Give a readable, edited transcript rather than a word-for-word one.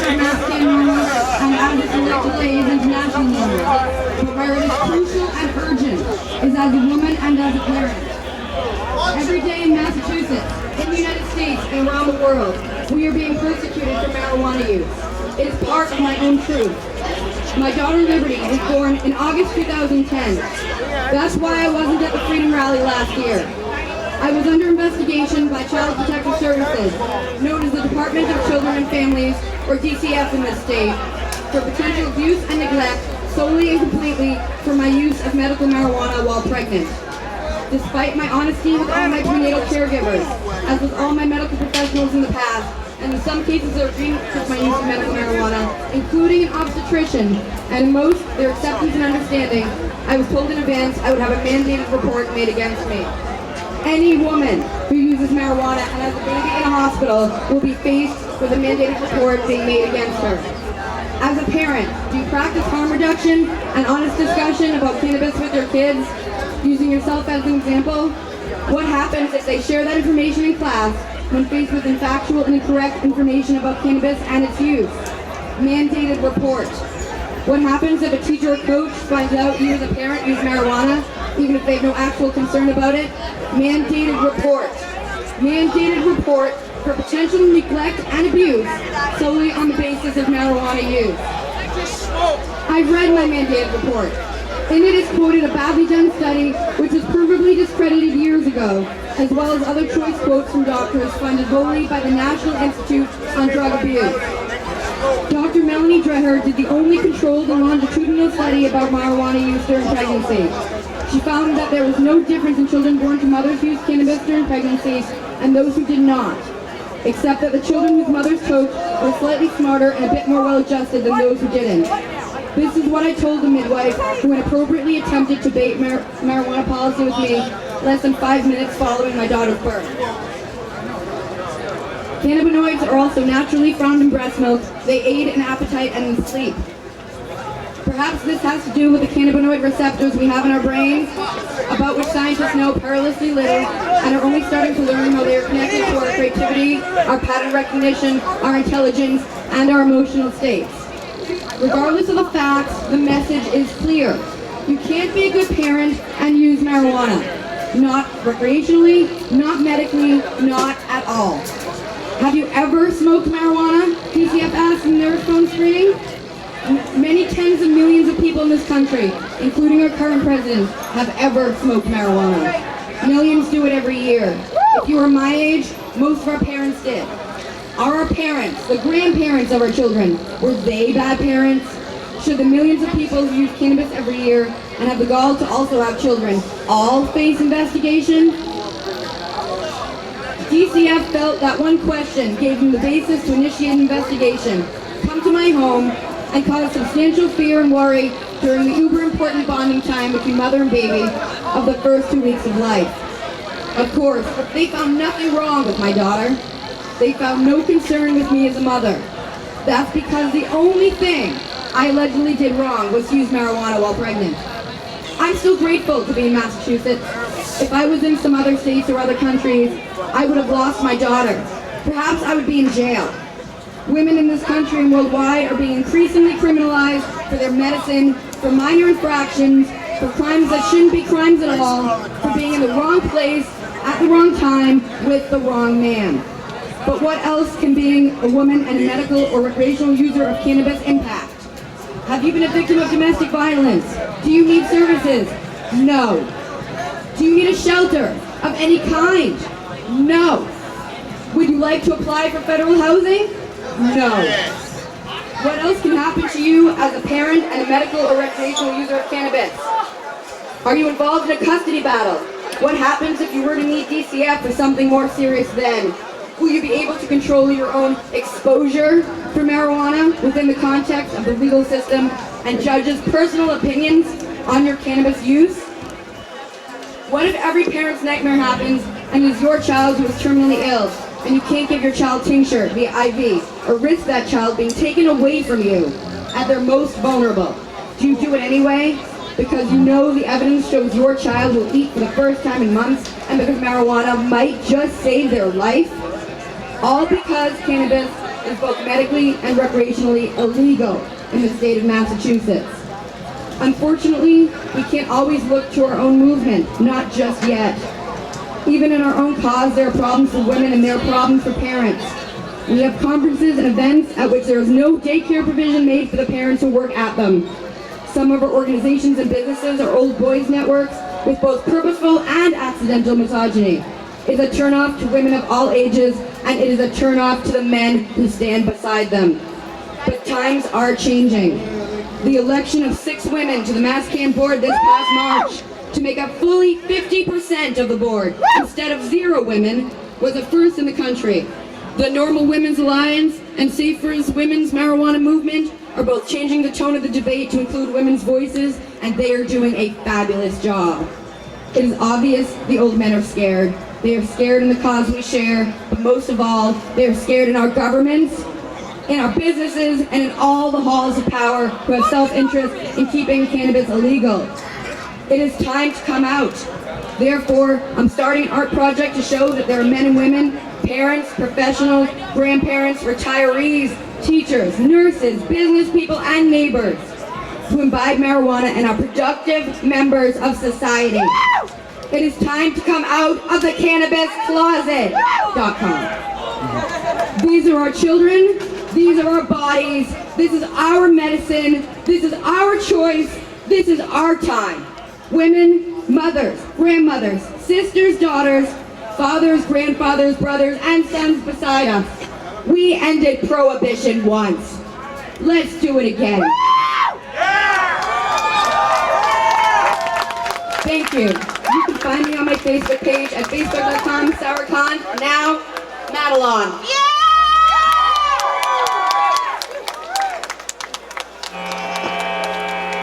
celebrate MassCann moment and as it's elected today is International moment. But where it is crucial and urgent is as a woman and as a parent. Every day in Massachusetts, in the United States, and around the world, we are being persecuted for marijuana use. It is part of my own truth. My daughter Liberty was born in August 2010. That's why I wasn't at the Freedom Rally last year. I was under investigation by Child Protective Services, known as the Department of Children and Families, or DCF in this state, for potential abuse and neglect solely and completely for my use of medical marijuana while pregnant. Despite my honesty with all my prenatal caregivers, as with all my medical professionals in the past, and in some cases their agreement with my use of medical marijuana, including an obstetrician, and in most, their acceptance and understanding, I was told in advance I would have a mandated report made against me. Any woman who uses marijuana and has a baby in a hospital will be faced with a mandated report being made against her. As a parent, do you practice harm reduction and honest discussion about cannabis with your kids, using yourself as an example? What happens if they share that information in class when faced with factual and incorrect information about cannabis and its use? Mandated report. What happens if a teacher or coach finds out you as a parent use marijuana, even if they have no actual concern about it? Mandated report. Mandated report for potential neglect and abuse solely on the basis of marijuana use. I've read my mandated report. In it is quoted a badly done study which was provably discredited years ago, as well as other choice quotes from doctors funded wholly by the National Institute on Drug Abuse. Dr. Melanie Dreher did the only controlled and longitudinal study about marijuana use during pregnancy. She found that there was no difference in children born to mothers who used cannabis during pregnancy and those who did not, except that the children whose mothers smoked were slightly smarter and a bit more well-adjusted than those who didn't. This is what I told the midwife who inappropriately attempted to debate marijuana policy with me less than 5 minutes following my daughter's birth. Cannabinoids are also naturally found in breast milk. They aid in appetite and in sleep. Perhaps this has to do with the cannabinoid receptors we have in our brains, about which scientists know perilously little and are only starting to learn how they are connected to our creativity, our pattern recognition, our intelligence, and our emotional states. Regardless of the facts, the message is clear. You can't be a good parent and use marijuana. Not recreationally, not medically, not at all. Have you ever smoked marijuana? DCF asked in their phone screening. Many tens of millions of people in this country, including our current president, have ever smoked marijuana. Millions do it every year. If you were my age, most of our parents did. Are our parents, the grandparents of our children, were they bad parents? Should the millions of people who use cannabis every year and have the gall to also have children all face investigation? DCF felt that one question gave them the basis to initiate an investigation, come to my home, and cause substantial fear and worry during the uber important bonding time between mother and baby of the first 2 weeks of life. Of course, they found nothing wrong with my daughter. They found no concern with me as a mother. That's because the only thing I allegedly did wrong was to use marijuana while pregnant. I'm still grateful to be in Massachusetts. If I was in some other states or other countries, I would have lost my daughter. Perhaps I would be in jail. Women in this country and worldwide are being increasingly criminalized for their medicine, for minor infractions, for crimes that shouldn't be crimes at all, for being in the wrong place, at the wrong time, with the wrong man. But what else can being a woman and a medical or recreational user of cannabis impact? Have you been a victim of domestic violence? Do you need services? No. Do you need a shelter of any kind? No. Would you like to apply for federal housing? No. What else can happen to you as a parent and a medical or recreational user of cannabis? Are you involved in a custody battle? What happens if you were to need DCF for something more serious then? Will you be able to control your own exposure for marijuana within the context of the legal system and judges' personal opinions on your cannabis use? What if every parent's nightmare happens and it's your child who is terminally ill and you can't give your child tincture via IV or risk that child being taken away from you at their most vulnerable? Do you do it anyway? Because you know the evidence shows your child will eat for the first time in months and because marijuana might just save their life? All because cannabis is both medically and recreationally illegal in the state of Massachusetts. Unfortunately, we can't always look to our own movement, not just yet. Even in our own cause, there are problems for women and there are problems for parents. We have conferences and events at which there is no daycare provision made for the parents who work at them. Some of our organizations and businesses are old boys networks with both purposeful and accidental misogyny. It's a turnoff to women of all ages, and it is a turnoff to the men who stand beside them. But times are changing. The election of 6 women to the MassCann board this past March to make up fully 50% of the board instead of 0 women was a first in the country. The Normal Women's Alliance and Safer's Women's Marijuana Movement are both changing the tone of the debate to include women's voices, and they are doing a fabulous job. It is obvious the old men are scared. They are scared in the cause we share, but most of all, they are scared in our governments, in our businesses, and in all the halls of power who have self-interest in keeping cannabis illegal. It is time to come out. Therefore, I'm starting an art project to show that there are men and women, parents, professionals, grandparents, retirees, teachers, nurses, business people, and neighbors who imbibe marijuana and are productive members of society. It is time to come out of the cannabiscloset.com. These are our children. These are our bodies. This is our medicine. This is our choice. This is our time. Women, mothers, grandmothers, sisters, daughters, fathers, grandfathers, brothers, and sons beside us. We ended prohibition once. Let's do it again. Thank you. You can find me on my Facebook page at facebook.com/SaraCon. Now, Madelon.